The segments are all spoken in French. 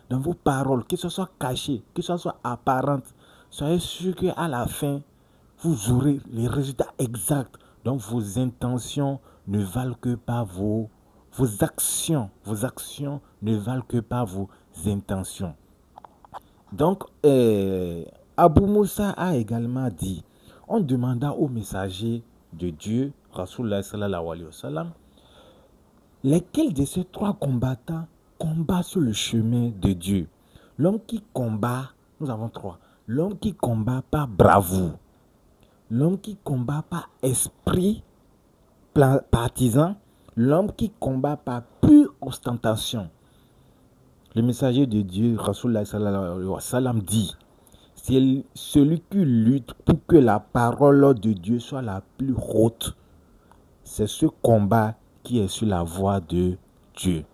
dans vos paroles, que ce soit caché, que ce soit apparent, soyez sûr qu'à la fin, vous aurez les résultats exacts. Donc vos intentions ne valent que par vos actions. Vos actions ne valent que par vos intentions. Donc, Abu Moussa a également dit, on demanda au messager de Dieu, Rasulullah sallallahu alayhi wa sallam, lesquels de ces trois combattants combat sur le chemin de Dieu? L'homme qui combat, nous avons trois. L'homme qui combat par bravoure. L'homme qui combat par esprit partisan. L'homme qui combat par pure ostentation. Le messager de Dieu, Rasulullah sallallahu alayhi wa sallam, dit, c'est celui qui lutte pour que la parole de Dieu soit la plus haute. C'est ce combat qui est sur la voie de Dieu.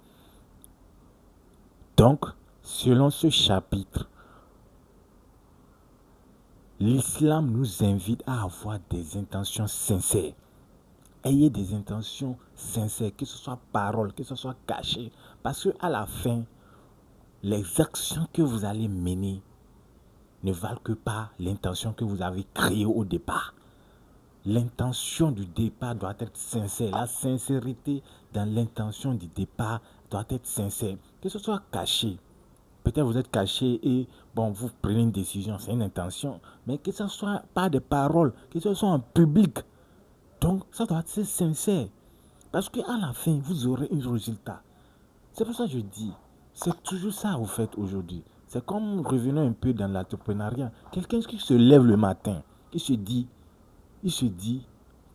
Donc, selon ce chapitre, l'islam nous invite à avoir des intentions sincères. Ayez des intentions sincères, que ce soit parole, que ce soit caché. Parce qu'à la fin, les actions que vous allez mener ne valent que pas l'intention que vous avez créée au départ. L'intention du départ doit être sincère. La sincérité dans l'intention du départ doit être sincère. Que ce soit caché. Peut-être vous êtes caché et vous prenez une décision, c'est une intention. Mais que ce soit pas des paroles, que ce soit en public. Donc ça doit être sincère. Parce qu'à la fin, vous aurez un résultat. C'est pour ça que je dis, c'est toujours ça que vous faites aujourd'hui. C'est comme revenons un peu dans l'entrepreneuriat. Quelqu'un qui se lève le matin, il se dit,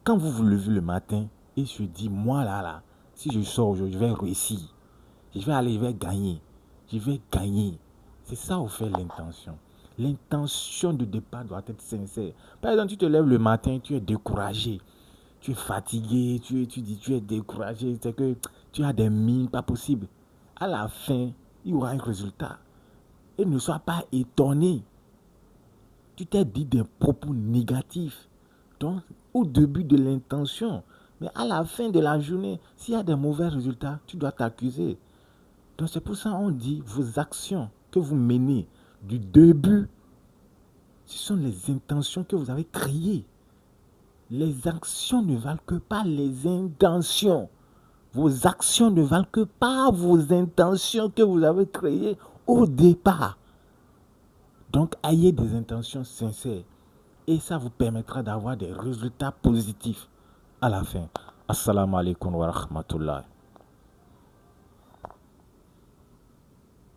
quand vous vous levez le matin, il se dit, moi là, si je sors aujourd'hui, je vais réussir. Je vais gagner. Je vais gagner. C'est ça vous fait l'intention. L'intention de départ doit être sincère. Par exemple, tu te lèves le matin, tu es découragé. Tu es fatigué, tu es découragé. C'est que tu as des mines pas possibles. À la fin, il y aura un résultat. Et ne sois pas étonné. Tu t'es dit des propos négatifs. Donc, au début de l'intention. Mais à la fin de la journée, s'il y a des mauvais résultats, tu dois t'accuser. Donc, c'est pour ça qu'on dit vos actions que vous menez du début, ce sont les intentions que vous avez créées. Les actions ne valent que pas les intentions. Vos actions ne valent que pas vos intentions que vous avez créées au départ. Donc, ayez des intentions sincères. Et ça vous permettra d'avoir des résultats positifs à la fin. Assalamu alaikum wa rahmatullah.